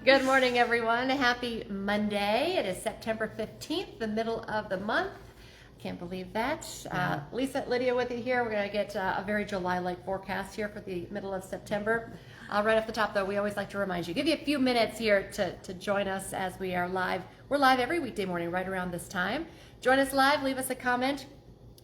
Good morning, everyone. Happy Monday. It is September 15th, the middle of the month. Can't believe that. Lisa, Lydia with you here. We're going to get a very July-like forecast here for the middle of September. Right off the top, though, we always like to remind you, give you a few minutes here to join us as we are live. We're live every weekday morning right around this time. Join us live, leave us a comment,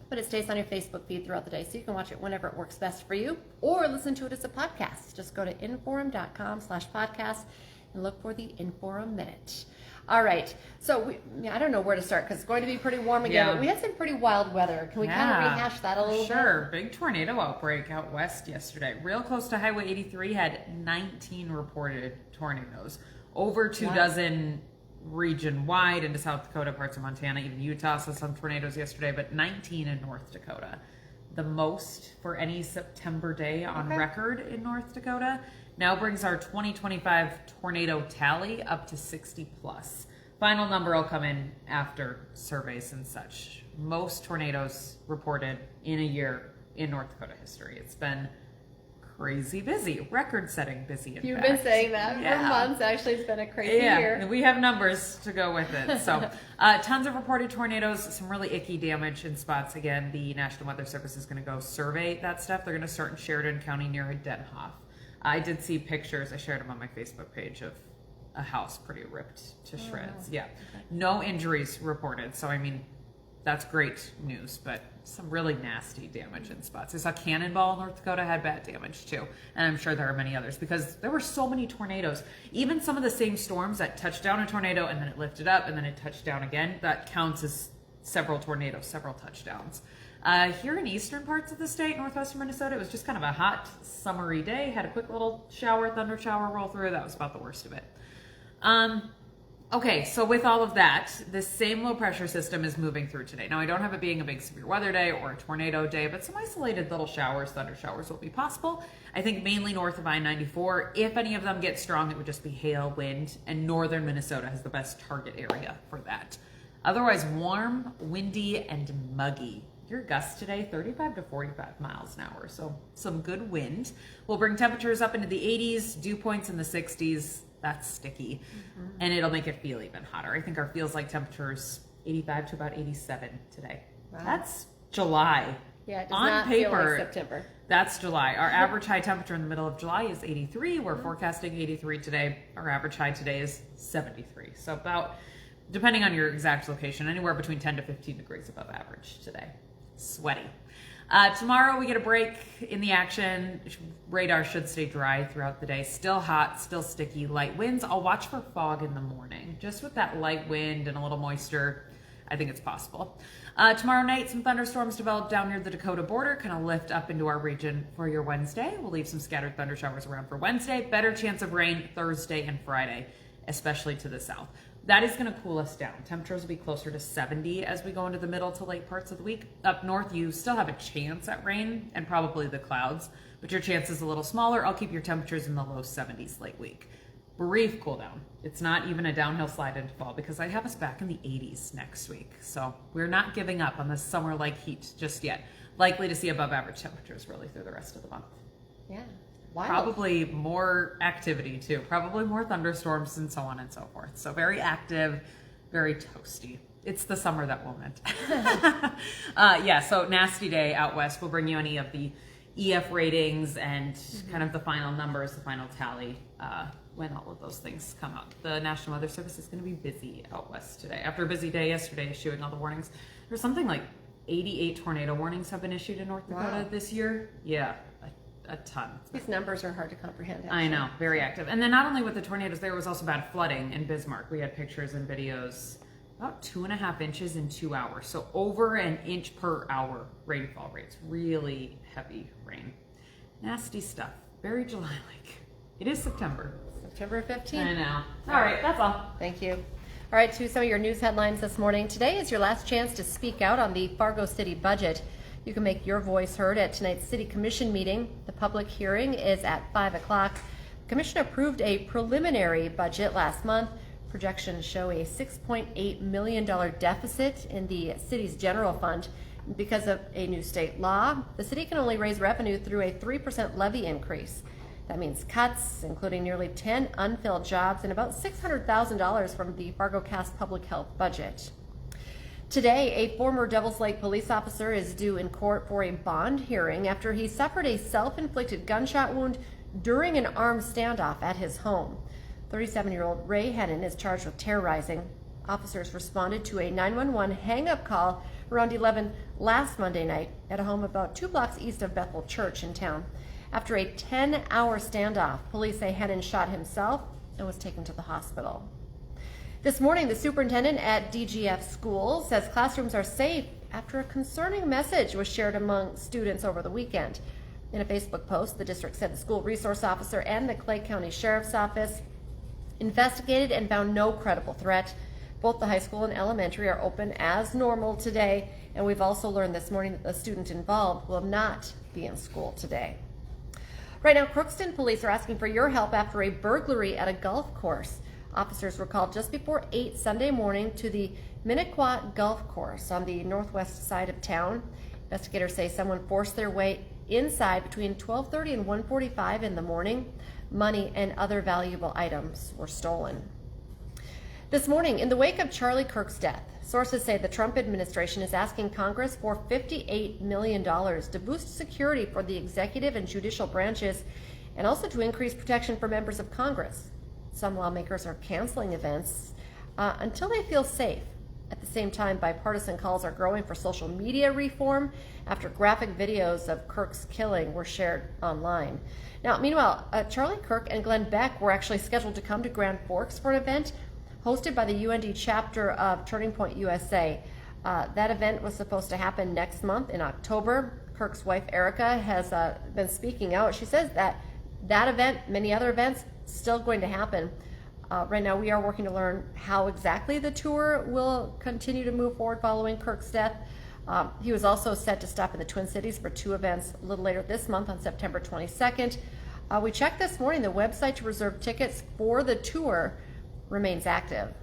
but it stays on your Facebook feed throughout the day, so you can watch it whenever it works best for you, or listen to it as a podcast. Just go to inforum.com/podcast and look for the Inforum Minute. All right, so I don't know where to start because it's going to be pretty warm again, but we had some pretty wild weather. Can we kind of rehash that a little bit? Sure. Big tornado outbreak out west yesterday. Real close to Highway 83, had 19 reported tornadoes. Over 2 dozen region-wide into South Dakota, parts of Montana, even Utah saw some tornadoes yesterday, but 19 in North Dakota. The most for any September day on record in North Dakota. Now brings our 2025 tornado tally up to 60 plus. Final number will come in after surveys and such. Most tornadoes reported in a year in North Dakota history. It's been crazy busy, record-setting busy. You've been saying that for months. Actually, it's been a crazy year. We have numbers to go with it. So, tons of reported tornadoes, some really icky damage in spots. Again, the National Weather Service is going to go survey that stuff. They're going to start in Sheridan County near Denhoff. I did see pictures. I shared them on my Facebook page of a house pretty ripped to shreds. Yeah, no injuries reported. So, I mean, that's great news, but some really nasty damage in spots. I saw Cannonball, North Dakota, had bad damage too. And I'm sure there are many others because there were so many tornadoes. Even some of the same storms that touched down a tornado and then it lifted up and then it touched down again, that counts as several tornadoes, several touchdowns. Here in eastern parts of the state, northwestern Minnesota, it was just kind of a hot, summery day. Had a quick little shower, thunder shower roll through. That was about the worst of it. Okay, so with all of that, this same low pressure system is moving through today. Now, I don't have it being a big severe weather day or a tornado day, but some isolated little showers, thunder showers will be possible. I think mainly north of I-94. If any of them get strong, it would just be hail, wind, and northern Minnesota has the best target area for that. Otherwise, warm, windy, and muggy. Your gusts today, 35 to 45 miles an hour, so some good wind. We'll bring temperatures up into the 80s, dew points in the 60s. That's sticky, and it'll make it feel even hotter. I think our feels like temperatures 85 to about 87 today. Wow. That's July. Yeah, it does on not paper, feel like September. That's July. Our average high temperature in the middle of July is 83. We're forecasting 83 today. Our average high today is 73. So about, depending on your exact location, anywhere between 10 to 15 degrees above average today. Sweaty. Tomorrow we get a break in the action. Radar should stay dry throughout the day. Still hot, still sticky, light winds. I'll watch for fog in the morning. Just with that light wind and a little moisture, I think it's possible. Tomorrow night, some thunderstorms develop down near the Dakota border, kind of lift up into our region for your Wednesday. We'll leave some scattered thunder showers around for Wednesday. Better chance of rain Thursday and Friday, especially to the south. That is going to cool us down. Temperatures will be closer to 70 as we go into the middle to late parts of the week. Up north, you still have a chance at rain and probably the clouds, but your chance is a little smaller. I'll keep your temperatures in the low 70s late week. Brief cool down. It's not even a downhill slide into fall because I have us back in the 80s next week. So we're not giving up on this summer-like heat just yet. Likely to see above average temperatures really through the rest of the month. Yeah. Wild. Probably more activity too, probably more thunderstorms and so on and so forth. So very active, very toasty. It's the summer that won't end. So nasty day out west. We'll bring you any of the EF ratings and kind of the final numbers, the final tally when all of those things come out. The National Weather Service is going to be busy out west today. After a busy day yesterday issuing all the warnings, there's something like 88 tornado warnings have been issued in North Dakota this year. Yeah. A ton. These numbers are hard to comprehend. Actually. I know, very active. And then not only with the tornadoes, there was also bad flooding in Bismarck. We had pictures and videos, about 2.5 inches in 2 hours. So over an inch per hour rainfall rates. Really heavy rain. Nasty stuff. Very July-like. It is September. September 15th. I know. All right, that's all. Thank you. All right, to some of your news headlines this morning. Today is your last chance to speak out on the Fargo City budget. You can make your voice heard at tonight's City Commission meeting. The public hearing is at 5 o'clock. The Commission approved a preliminary budget last month. Projections show a $6.8 million deficit in the city's general fund. Because of a new state law, the city can only raise revenue through a 3% levy increase. That means cuts, including nearly 10 unfilled jobs and about $600,000 from the Fargo Cass public health budget. Today, a former Devils Lake police officer is due in court for a bond hearing after he suffered a self-inflicted gunshot wound during an armed standoff at his home. 37-year-old Ray Hennon is charged with terrorizing. Officers responded to a 911 hang-up call around 11 last Monday night at a home about 2 blocks east of Bethel Church in town. After a 10-hour standoff, police say Hennon shot himself and was taken to the hospital. This morning, the superintendent at DGF Schools says classrooms are safe after a concerning message was shared among students over the weekend. In a Facebook post, the district said the school resource officer and the Clay County Sheriff's Office investigated and found no credible threat. Both the high school and elementary are open as normal today, and we've also learned this morning that the student involved will not be in school today. Right now, Crookston police are asking for your help after a burglary at a golf course. Officers were called just before 8 Sunday morning to the Minnequaw Golf Course on the northwest side of town. Investigators say someone forced their way inside between 12:30 and 1:45 in the morning. Money and other valuable items were stolen. This morning, in the wake of Charlie Kirk's death, sources say the Trump administration is asking Congress for $58 million to boost security for the executive and judicial branches and also to increase protection for members of Congress. Some lawmakers are canceling events until they feel safe. At the same time, bipartisan calls are growing for social media reform after graphic videos of Kirk's killing were shared online. Now, meanwhile, Charlie Kirk and Glenn Beck were actually scheduled to come to Grand Forks for an event hosted by the UND chapter of Turning Point USA. That event was supposed to happen next month in October. Kirk's wife, Erica, has been speaking out. She says that event, many other events, still going to happen. Right now, we are working to learn how exactly the tour will continue to move forward following Kirk's death. He was also set to stop in the Twin Cities for 2 events a little later this month on September 22nd. We checked this morning. The website to reserve tickets for the tour remains active.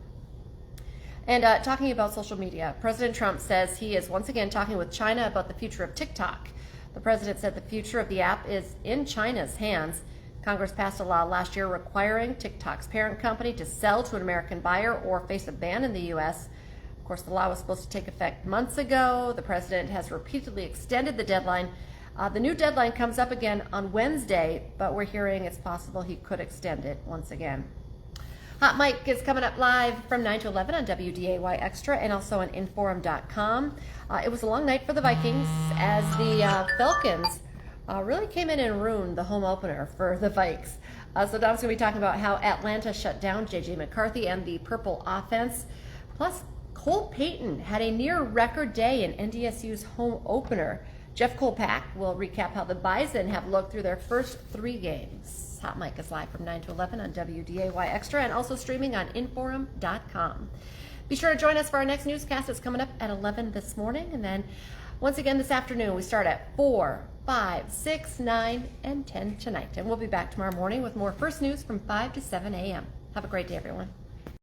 And talking about social media, President Trump says he is once again talking with China about the future of TikTok. The president said the future of the app is in China's hands. Congress passed a law last year requiring TikTok's parent company to sell to an American buyer or face a ban in the U.S. Of course, the law was supposed to take effect months ago. The president has repeatedly extended the deadline. The new deadline comes up again on Wednesday, but we're hearing it's possible he could extend it once again. Hot Mike is coming up live from 9 to 11 on WDAY Extra and also on Inforum.com. It was a long night for the Vikings as the Falcons really came in and ruined the home opener for the Vikes. So Dom's going to be talking about how Atlanta shut down J.J. McCarthy and the Purple offense. Plus, Cole Payton had a near record day in NDSU's home opener. Jeff Kolpak will recap how the Bison have looked through their first 3 games. Hot Mike is live from 9 to 11 on WDAY Extra and also streaming on Inforum.com. Be sure to join us for our next newscast. It's coming up at 11 this morning. And then once again this afternoon, we start at 4, 5, 6, 9, and 10 tonight. And we'll be back tomorrow morning with more First News from 5 to 7 a.m. Have a great day, everyone.